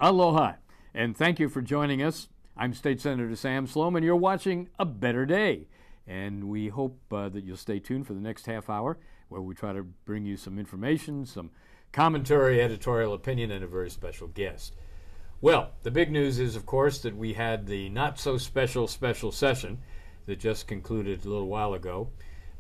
Aloha, and thank you for joining us. I'm State Senator Sam Slom, and you're watching A Better Day. And we hope that you'll stay tuned for the next half hour, where we try to bring you some information, some commentary, editorial opinion, and a very special guest. Well, the big news is, of course, that we had the not-so-special session that just concluded a little while ago.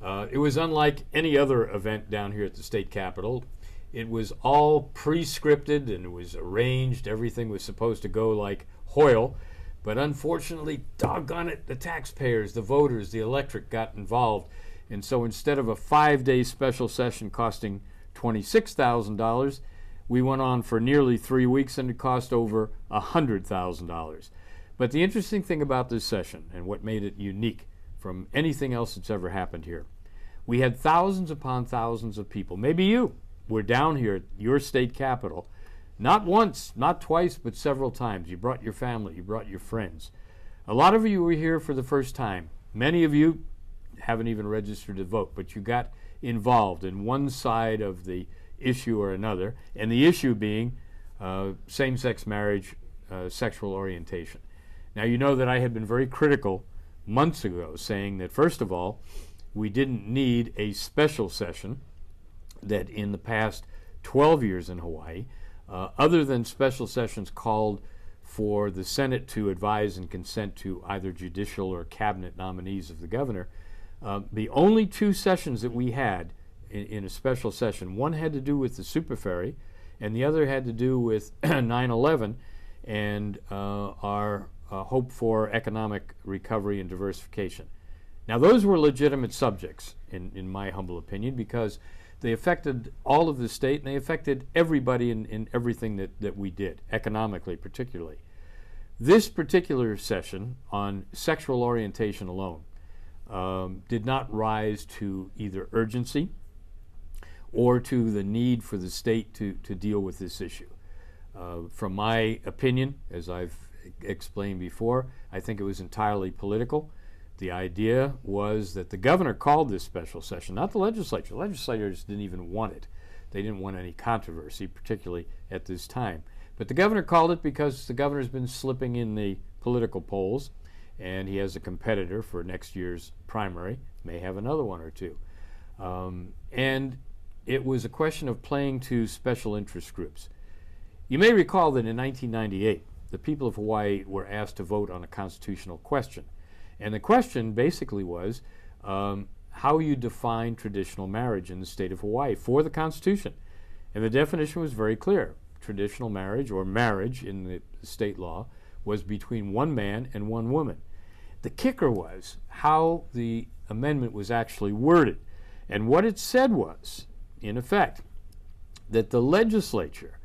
It was unlike any other event down here at the state capitol. It was all pre-scripted and it was arranged. Everything was supposed to go like Hoyle. But unfortunately, doggone it, the taxpayers, the voters, the electorate got involved. And so instead of a 5-day special session costing $26,000, we went on for nearly 3 weeks and it cost over $100,000. But the interesting thing about this session and what made it unique from anything else that's ever happened here, we had thousands upon thousands of people, maybe you, were down here at your state capitol, not once, not twice, but several times. You brought your family, you brought your friends. A lot of you were here for the first time. Many of you haven't even registered to vote, but you got involved in one side of the issue or another, and the issue being same-sex marriage, sexual orientation. Now, you know that I had been very critical months ago, saying that, first of all, we didn't need a special session, that in the past 12 years in Hawaii, other than special sessions called for the Senate to advise and consent to either judicial or cabinet nominees of the governor, the only 2 sessions that we had in a special session, one had to do with the super ferry and the other had to do with 9/11 and our hope for economic recovery and diversification. Now, those were legitimate subjects, in my humble opinion, because they affected all of the state and they affected everybody in everything that we did, economically particularly. This particular session on sexual orientation alone did not rise to either urgency or to the need for the state to deal with this issue. From my opinion, as I've explained before, I think it was entirely political. The idea was that the governor called this special session, not the legislature. The legislators didn't even want it. They didn't want any controversy, particularly at this time. But the governor called it because the governor's been slipping in the political polls, and he has a competitor for next year's primary, may have another one or two. And it was a question of playing to special interest groups. You may recall that in 1998, the people of Hawaii were asked to vote on a constitutional question. And the question basically was how you define traditional marriage in the state of Hawaii for the Constitution. And the definition was very clear. Traditional marriage, or marriage in the state law, was between one man and one woman. The kicker was how the amendment was actually worded. And what it said was, in effect, that the legislature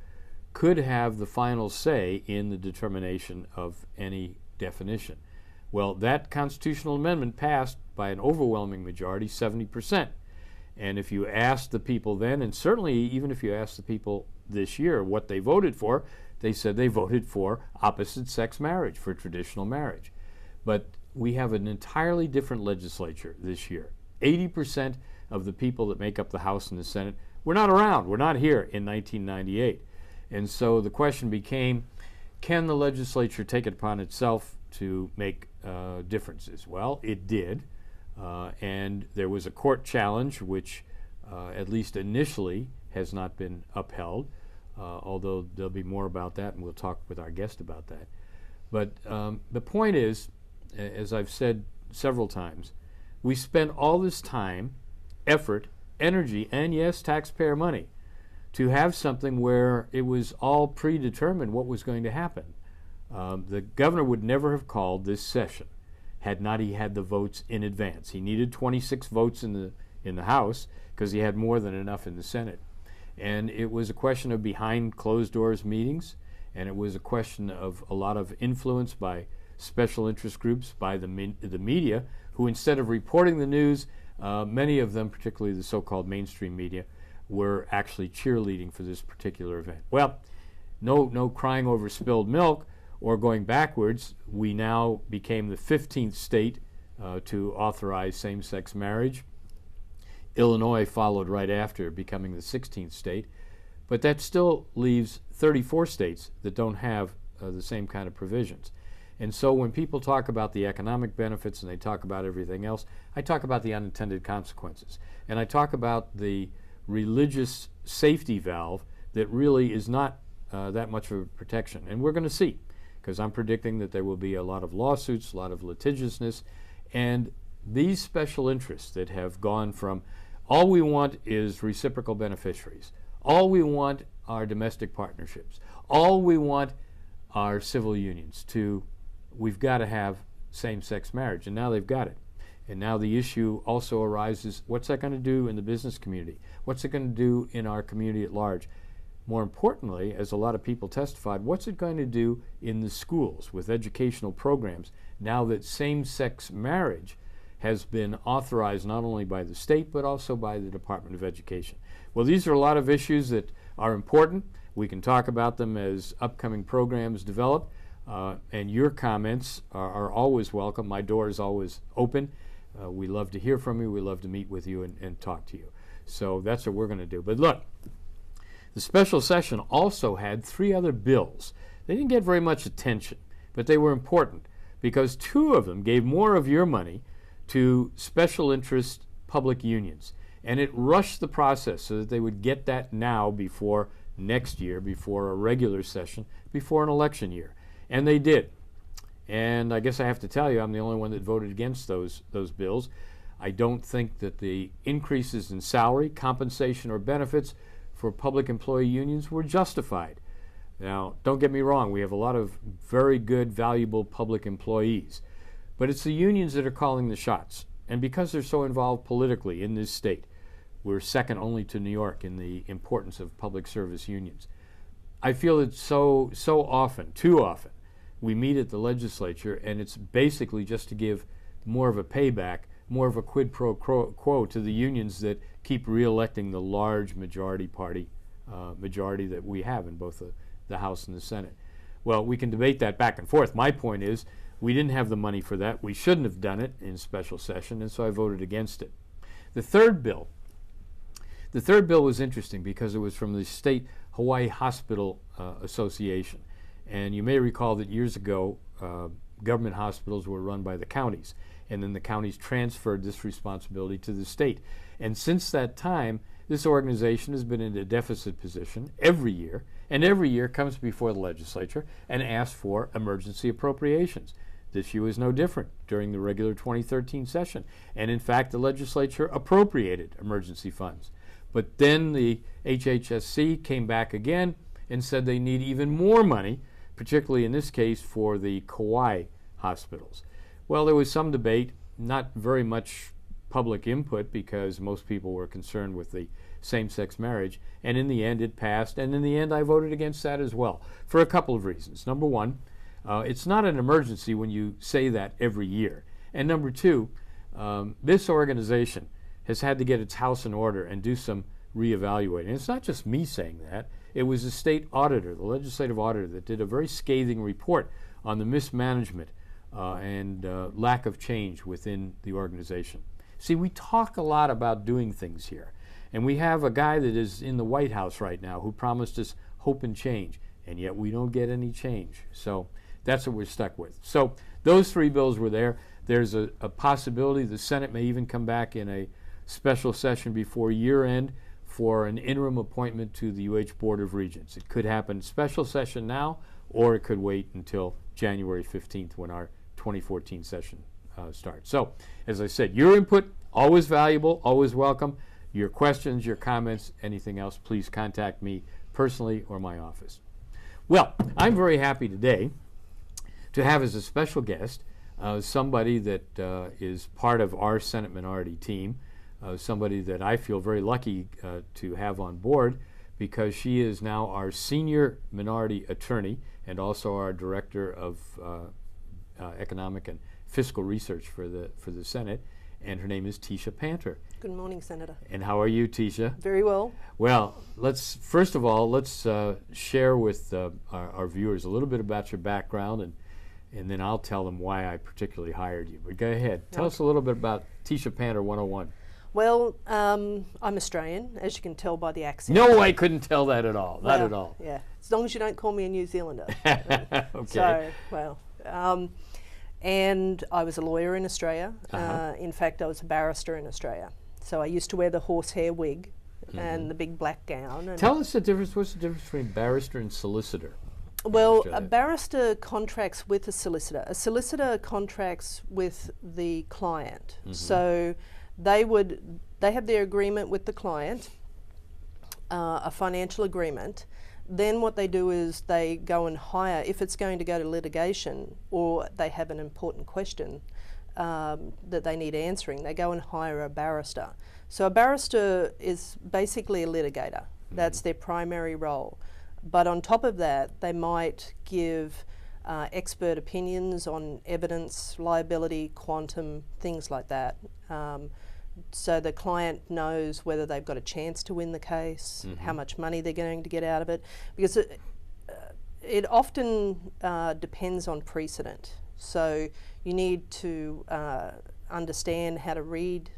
could have the final say in the determination of any definition. Well, that constitutional amendment passed by an overwhelming majority, 70%. And if you asked the people then, and certainly even if you asked the people this year what they voted for, they said they voted for opposite-sex marriage, for traditional marriage. But we have an entirely different legislature this year. 80% of the people that make up the House and the Senate were not around, were not here in 1998. And so the question became, can the legislature take it upon itself to make differences? Well, it did, and there was a court challenge which at least initially has not been upheld, although there'll be more about that and we'll talk with our guest about that. But the point is, as I've said several times, we spent all this time, effort, energy, and yes, taxpayer money to have something where it was all predetermined what was going to happen. The governor would never have called this session had not he had the votes in advance. He needed 26 votes in the House because he had more than enough in the Senate. And it was a question of behind closed doors meetings, and it was a question of a lot of influence by special interest groups, by the media, who instead of reporting the news, many of them, particularly the so-called mainstream media, were actually cheerleading for this particular event. Well, no crying over spilled milk or going backwards. We now became the 15th state to authorize same-sex marriage. Illinois followed right after, becoming the 16th state. But that still leaves 34 states that don't have the same kind of provisions. And so when people talk about the economic benefits and they talk about everything else, I talk about the unintended consequences. And I talk about the religious safety valve that really is not that much of a protection. And we're going to see, because I'm predicting that there will be a lot of lawsuits, a lot of litigiousness, and these special interests that have gone from all we want is reciprocal beneficiaries, all we want are domestic partnerships, all we want are civil unions, to we've got to have same-sex marriage, and now they've got it. And now the issue also arises, what's that going to do in the business community? What's it going to do in our community at large? More importantly, as a lot of people testified, what's it going to do in the schools with educational programs now that same-sex marriage has been authorized not only by the state but also by the Department of Education? Well, these are a lot of issues that are important. We can talk about them as upcoming programs develop, and your comments are always welcome. My door is always open. We love to hear from you. We love to meet with you and talk to you. So that's what we're going to do. But look, the special session also had 3 other bills. They didn't get very much attention, but they were important because 2 of them gave more of your money to special interest public unions. And it rushed the process so that they would get that now before next year, before a regular session, before an election year. And they did. And I guess I have to tell you, I'm the only one that voted against those bills. I don't think that the increases in salary, compensation, or benefits for public employee unions were justified. Now, don't get me wrong, we have a lot of very good, valuable public employees. But it's the unions that are calling the shots. And because they're so involved politically in this state, we're second only to New York in the importance of public service unions. I feel that so often, too often, we meet at the legislature and it's basically just to give more of a payback, more of a quid pro quo to the unions that keep re-electing the large majority that we have in both the House and the Senate. Well, we can debate that back and forth. My point is, we didn't have the money for that. We shouldn't have done it in special session, and so I voted against it. The third bill was interesting because it was from the State Hawaii Hospital Association. And you may recall that years ago, government hospitals were run by the counties, and then the counties transferred this responsibility to the state. And since that time, this organization has been in a deficit position every year, and every year comes before the legislature and asks for emergency appropriations. This year was no different during the regular 2013 session. And in fact, the legislature appropriated emergency funds. But then the HHSC came back again and said they need even more money, particularly in this case for the Kauai hospitals. Well, there was some debate, not very much public input because most people were concerned with the same-sex marriage, and in the end it passed, and in the end I voted against that as well for a couple of reasons. Number one, it's not an emergency when you say that every year. And number two, this organization has had to get its house in order and do some reevaluating. And it's not just me saying that. It was the state auditor, the legislative auditor, that did a very scathing report on the mismanagement and lack of change within the organization. See, we talk a lot about doing things here. And we have a guy that is in the White House right now who promised us hope and change, and yet we don't get any change. So that's what we're stuck with. So those 3 bills were there. There's a possibility the Senate may even come back in a special session before year end for an interim appointment to the UH Board of Regents. It could happen special session now, or it could wait until January 15th when our 2014 session starts. So, as I said, your input, always valuable, always welcome. Your questions, your comments, anything else, please contact me personally or my office. Well, I'm very happy today to have as a special guest somebody that is part of our Senate minority team, somebody that I feel very lucky to have on board because she is now our senior minority attorney and also our director of economic and fiscal research for the Senate, and her name is Tisha Panter. Good morning, Senator. And how are you, Tisha? Very well. Well, first of all, let's share with our viewers a little bit about your background, and then I'll tell them why I particularly hired you. But go ahead. Tell us a little bit about Tisha Panter 101. Well, I'm Australian, as you can tell by the accent. No, I couldn't tell that at all. Not at all. Yeah, as long as you don't call me a New Zealander. Okay. So, well, and I was a lawyer in Australia. In fact, I was a barrister in Australia. So I used to wear the horsehair wig and the big black gown. And tell us the difference. What's the difference between barrister and solicitor? Well, a barrister contracts with a solicitor. A solicitor contracts with the client. So they have their agreement with the client, a financial agreement. Then what they do is they go and hire, if it's going to go to litigation or they have an important question that they need answering, they go and hire a barrister. So a barrister is basically a litigator. That's their primary role. But on top of that, they might give expert opinions on evidence, liability, quantum, things like that. So the client knows whether they've got a chance to win the case, how much money they're going to get out of it, because it often depends on precedent. So you need to understand how to read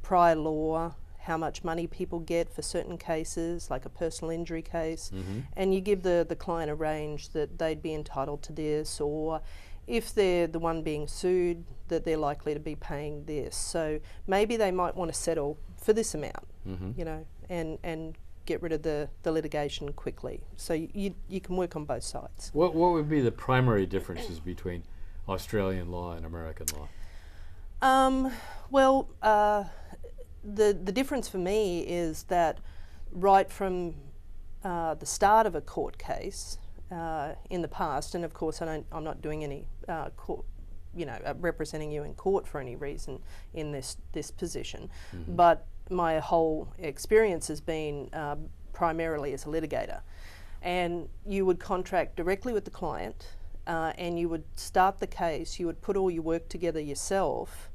prior law, how much money people get for certain cases, like a personal injury case, and you give the client a range that they'd be entitled to this, or if they're the one being sued, that they're likely to be paying this. So maybe they might want to settle for this amount, you know, and get rid of the litigation quickly. So you can work on both sides. What would be the primary differences between Australian law and American law? Well, the difference for me is that right from the start of a court case in the past, and of course I'm not doing any court, representing you in court for any reason in this position, but my whole experience has been primarily as a litigator. And you would contract directly with the client and you would start the case, you would put all your work together yourself,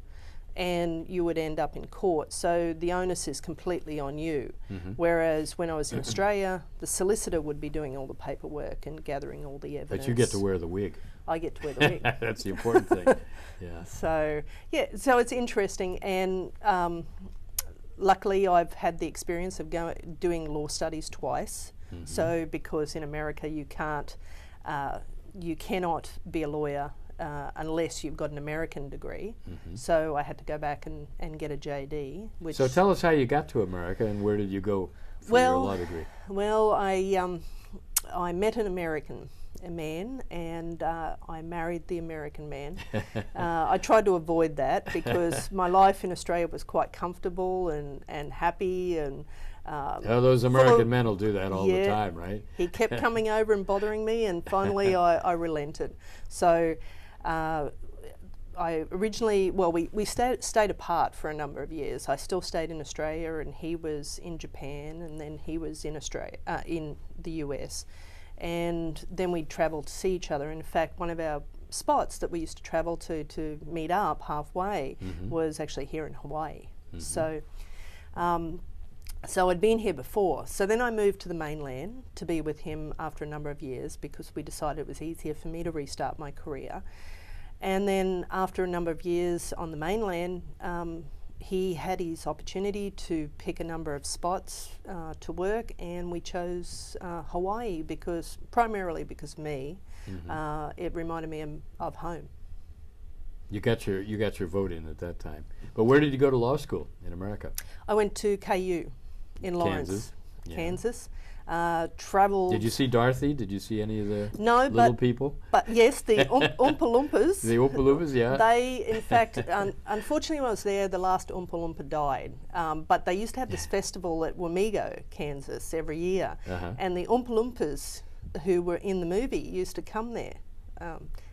and you would end up in court. So the onus is completely on you. Whereas when I was in Australia, the solicitor would be doing all the paperwork and gathering all the evidence. But you get to wear the wig. I get to wear the wig. That's the important thing. Yeah. So so it's interesting, and luckily I've had the experience of doing law studies twice. So because in America you cannot be a lawyer unless you've got an American degree. So I had to go back and get a JD. So tell us how you got to America and where did you go for your law degree? Well, I met an American man and I married the American man. I tried to avoid that because my life in Australia was quite comfortable and happy, and those American men will do that all the time, right? He kept coming over and bothering me, and finally I relented. So I originally, we stayed apart for a number of years. I still stayed in Australia, and he was in Japan, and then he was in Australia, in the US. And then we'd travel to see each other. In fact, one of our spots that we used to travel to meet up halfway was actually here in Hawaii. So I'd been here before. So then I moved to the mainland to be with him after a number of years because we decided it was easier for me to restart my career. And then after a number of years on the mainland, he had his opportunity to pick a number of spots to work, and we chose Hawaii primarily because of me. It reminded me of home. You got your vote in at that time. But where did you go to law school in America? I went to KU in Lawrence, Kansas. Traveled. Did you see Dorothy? Did you see any of the little people? But yes, the Oompa Loompas. The Oompa Loompas, yeah. They, in fact, unfortunately when I was there, the last Oompa Loompa died. But they used to have this festival at Wamego, Kansas, every year. And the Oompa Loompas who were in the movie used to come there.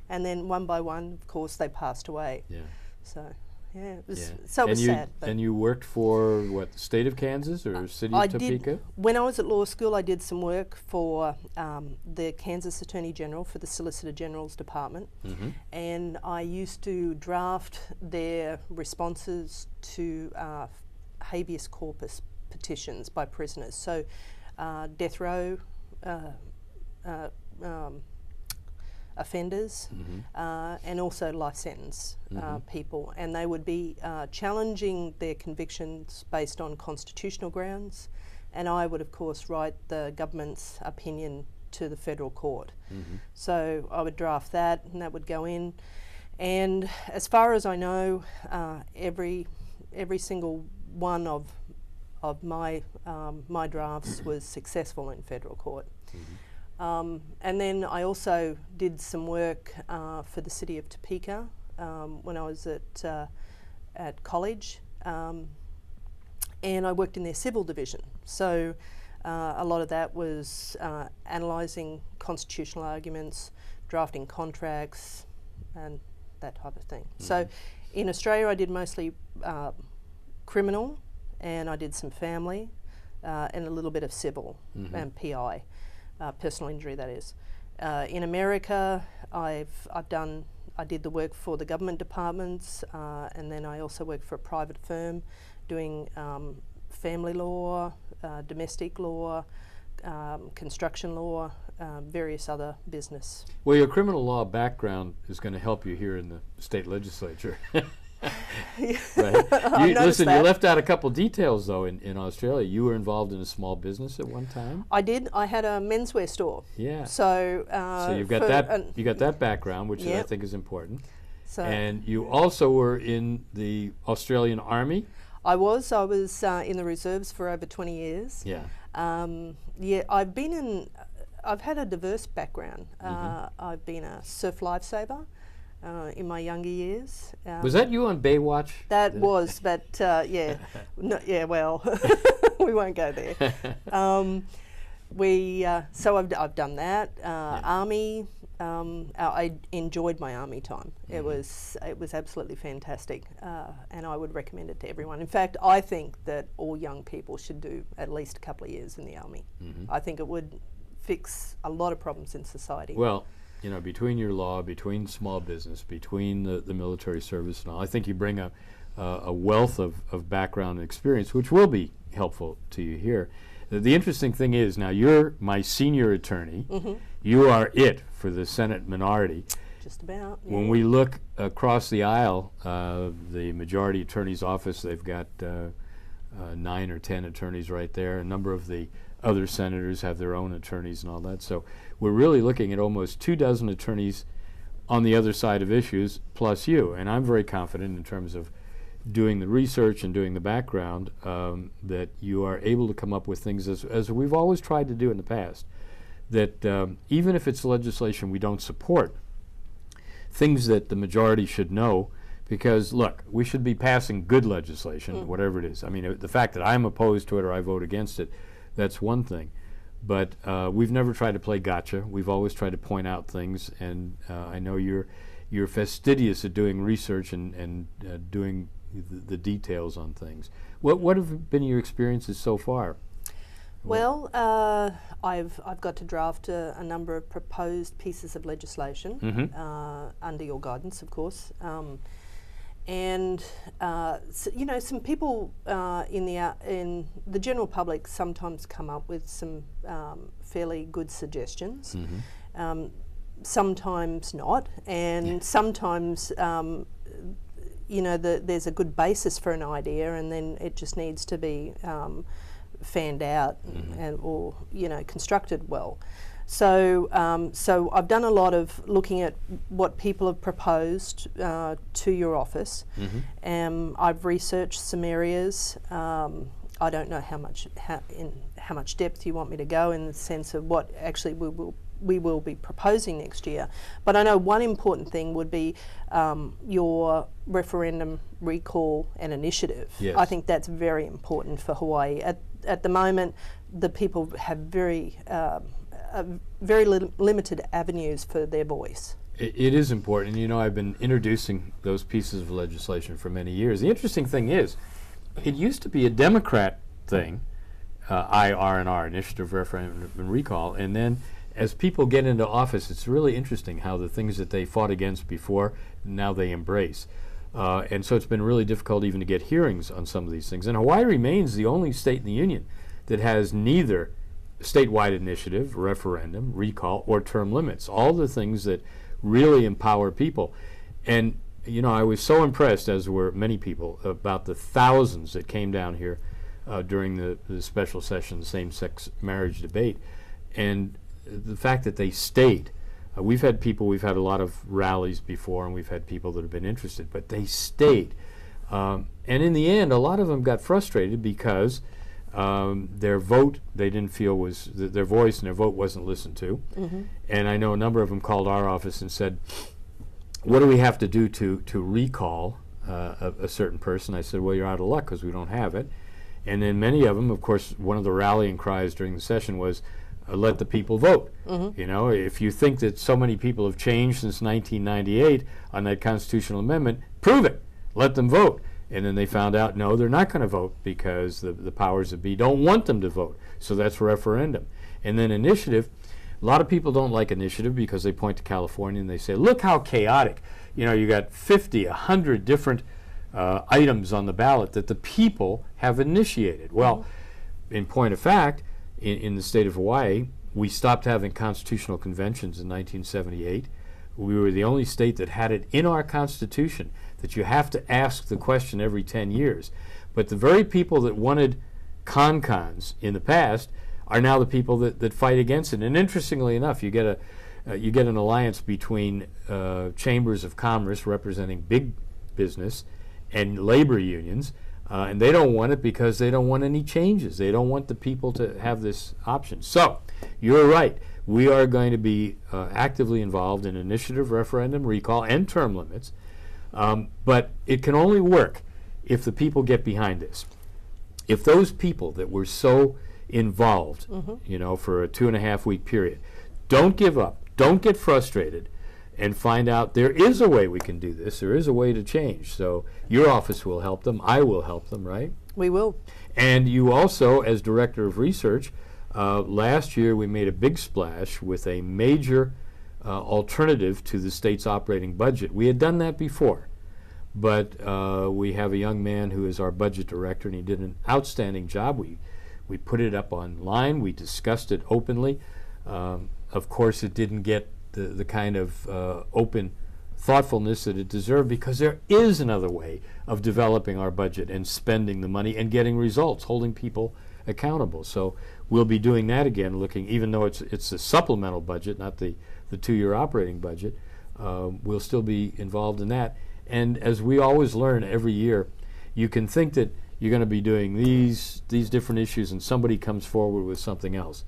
And then one by one, of course, they passed away. Yeah. So. Yeah, it was sad. And you worked for what, the state of Kansas or city of Topeka? When I was at law school, I did some work for the Kansas Attorney General, for the Solicitor General's Department, and I used to draft their responses to habeas corpus petitions by prisoners. So death row, offenders and also life sentence people, and they would be challenging their convictions based on constitutional grounds, and I would of course write the government's opinion to the federal court. So I would draft that, and that would go in, and as far as I know, every single one of my my drafts was successful in federal court. And then I also did some work for the city of Topeka when I was at college, and I worked in their civil division. So a lot of that was analysing constitutional arguments, drafting contracts, and that type of thing. So in Australia I did mostly criminal, and I did some family, and a little bit of civil and PI. Personal injury, that is. In America, I did the work for the government departments, and then I also worked for a private firm doing family law, domestic law, construction law, various other business. Well, your criminal law background is going to help you here in the state legislature. Right. Listen, you left out a couple details though. In Australia, you were involved in a small business at one time. I did. I had a menswear store. Yeah. So you've got that. You got that background, which I think is important. So and you also were in the Australian Army. I was in the reserves for over 20 years. Yeah. I've had a diverse background. I've been a surf lifesaver. In my younger years. Was that you on Baywatch? That was, but yeah, well, we won't go there. So I've done that. Army, I enjoyed my Army time. It was absolutely fantastic, and I would recommend it to everyone. In fact, I think that all young people should do at least a couple of years in the Army. I think it would fix a lot of problems in society. Well, you know, between your law, between small business, between the military service and all, I think you bring a wealth of background and experience, which will be helpful to you here. The interesting thing is, now you're my senior attorney. You are it for the Senate minority. Just about. Yeah. When we look across the aisle, the majority attorney's office, they've got 9 or 10 attorneys right there. A number of the other senators have their own attorneys and all that. So we're really looking at almost 24 attorneys on the other side of issues, plus you. And I'm very confident in terms of doing the research and doing the background that you are able to come up with things as we've always tried to do in the past, that even if it's legislation we don't support, things that the majority should know, because look, we should be passing good legislation, whatever it is. I mean, the fact that I'm opposed to it or I vote against it, that's one thing. But we've never tried to play gotcha. We've always tried to point out things, and I know you're fastidious at doing research and doing the details on things. What have been your experiences so far? Well, I've got to draft a number of proposed pieces of legislation under your guidance, of course. And so, you know, some people in the general public sometimes come up with some fairly good suggestions. Sometimes not, and sometimes you know, there's a good basis for an idea, and then it just needs to be fanned out and or, you know, constructed well. So I've done a lot of looking at what people have proposed to your office. I've researched some areas. I don't know how much depth you want me to go in the sense of what actually we will be proposing next year. But I know one important thing would be your referendum recall and initiative. Yes. I think that's very important for Hawaii. At the moment, the people have very limited avenues for their voice. It is important. You know, I've been introducing those pieces of legislation for many years. The interesting thing is, it used to be a Democrat thing, IR&R, Initiative, Referendum, and Recall, and then as people get into office, it's really interesting how the things that they fought against before, now they embrace. And so it's been really difficult even to get hearings on some of these things. And Hawaii remains the only state in the union that has neither statewide initiative, referendum, recall, or term limits, all the things that really empower people. And, you know, I was so impressed, as were many people, about the thousands that came down here during the special session, the same-sex marriage debate, and the fact that they stayed. We've had a lot of rallies before, and we've had people that have been interested, but they stayed. And in the end, a lot of them got frustrated because their vote, they didn't feel was, their voice and their vote wasn't listened to. Mm-hmm. And I know a number of them called our office and said, what do we have to do to recall a certain person? I said, well, you're out of luck because we don't have it. And then many of them, of course, one of the rallying cries during the session was, let the people vote. Mm-hmm. You know, if you think that so many people have changed since 1998 on that constitutional amendment, prove it. Let them vote. And then they found out, no, they're not going to vote because the powers that be don't want them to vote. So that's referendum. And then initiative, a lot of people don't like initiative because they point to California and they say, look how chaotic. You know, you got 50, 100 different items on the ballot that the people have initiated. Well, in point of fact, in the state of Hawaii, we stopped having constitutional conventions in 1978. We were the only state that had it in our Constitution that you have to ask the question every 10 years. But the very people that wanted con-cons in the past are now the people that fight against it. And interestingly enough, you get an alliance between chambers of commerce representing big business and labor unions, and they don't want it because they don't want any changes. They don't want the people to have this option. So you're right. We are going to be actively involved in initiative, referendum, recall, and term limits. But it can only work if the people get behind this. If those people that were so involved, you know, for a 2.5-week period, don't give up, don't get frustrated, and find out there is a way we can do this, there is a way to change. So your office will help them, I will help them, right? We will. And you also, as Director of Research, last year we made a big splash with a major alternative to the state's operating budget. We had done that before, but we have a young man who is our budget director, and he did an outstanding job. We put it up online, we discussed it openly. Of course, it didn't get the kind of open thoughtfulness that it deserved, because there is another way of developing our budget and spending the money and getting results, holding people accountable. So we'll be doing that again, looking, even though it's a supplemental budget, not the 2-year operating budget, we'll still be involved in that. And as we always learn every year, you can think that you're going to be doing these different issues and somebody comes forward with something else.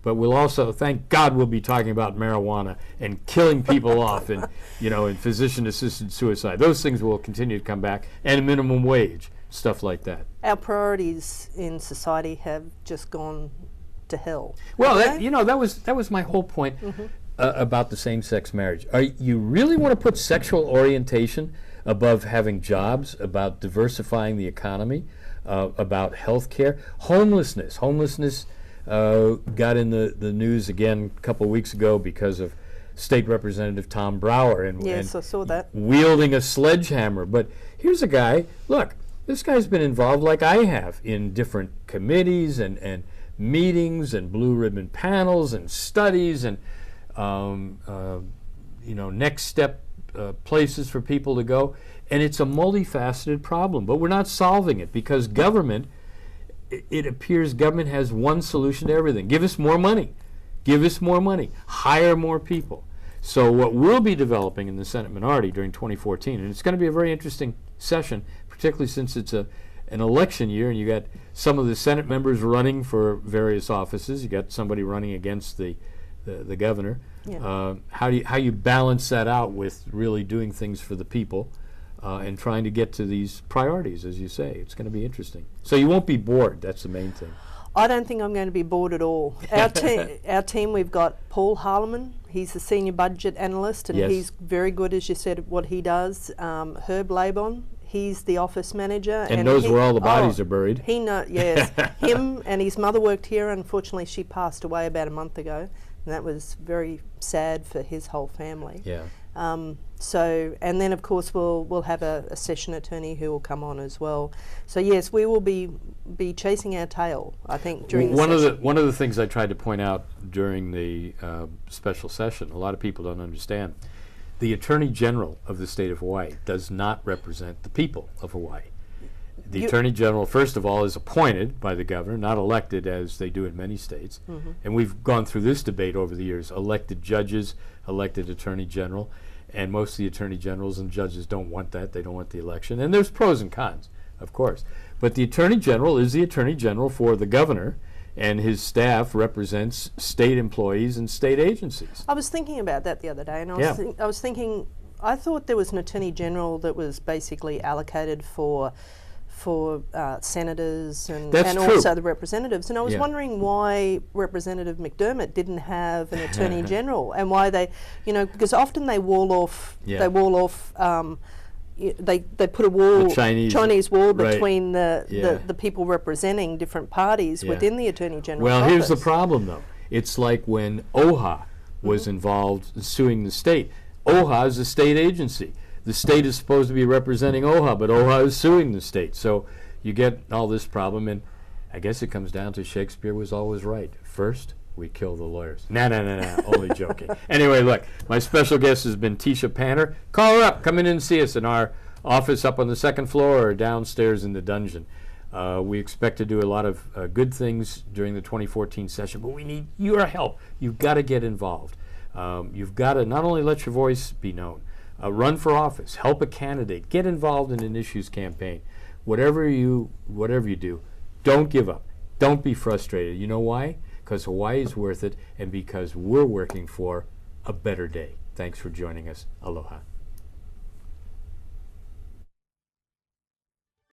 But we'll also, thank God, we'll be talking about marijuana and killing people off, and and physician-assisted suicide. Those things will continue to come back, and minimum wage, stuff like that. Our priorities in society have just gone to hell. Well, that was my whole point about the same-sex marriage. You really want to put sexual orientation above having jobs, about diversifying the economy, about health care, homelessness. Homelessness got in the news again a couple of weeks ago because of State Representative Tom Brower and I saw that, wielding a sledgehammer. But here's a guy, look, this guy's been involved like I have in different committees and meetings and blue ribbon panels and studies and next step places for people to go. And it's a multifaceted problem, but we're not solving it because government, it appears government has one solution to everything. Give us more money. Give us more money. Hire more people. So what we'll be developing in the Senate minority during 2014, and it's going to be a very interesting session, particularly since it's an election year and you got some of the Senate members running for various offices. You got somebody running against the governor. Yeah. How you balance that out with really doing things for the people and trying to get to these priorities, as you say. It's going to be interesting. So you won't be bored. That's the main thing. I don't think I'm going to be bored at all. Our team, we've got Paul Harleman. He's the senior budget analyst, and he's very good, as you said, at what he does. Herb Labon, he's the office manager. And knows where all the bodies are buried. He knows, yes. Him and his mother worked here. Unfortunately, she passed away about a month ago, and that was very sad for his whole family. Yeah. So, and then of course we'll have a session attorney who will come on as well. So yes, we will be chasing our tail, I think, during the session. One of the things I tried to point out during the special session, a lot of people don't understand, the Attorney General of the state of Hawaii does not represent the people of Hawaii. The Attorney General, first of all, is appointed by the governor, not elected as they do in many states. And we've gone through this debate over the years, elected judges, elected Attorney General, and most of the Attorney Generals and judges don't want that. They don't want the election. And there's pros and cons, of course. But the Attorney General is the Attorney General for the governor, and his staff represents state employees and state agencies. I was thinking about that the other day, and I was thinking, I thought there was an Attorney General that was basically allocated for senators and also the representatives, and I was wondering why Representative McDermott didn't have an Attorney General, and why they, because often they wall off, they put a wall, Chinese wall between the people representing different parties within the Attorney General's Well, office. here's the problem, though. It's like when OHA was involved in suing the state. OHA is a state agency. The state is supposed to be representing OHA, but OHA is suing the state. So you get all this problem, and I guess it comes down to Shakespeare was always right. First, we kill the lawyers. No, only joking. Anyway, look, my special guest has been Tisha Panter. Call her up. Come in and see us in our office up on the second floor or downstairs in the dungeon. We expect to do a lot of good things during the 2014 session, but we need your help. You've got to get involved. You've got to not only let your voice be known, run for office, help a candidate, get involved in an issues campaign. Whatever you do, don't give up. Don't be frustrated. You know why? Because Hawaii is worth it, and because we're working for a better day. Thanks for joining us. Aloha.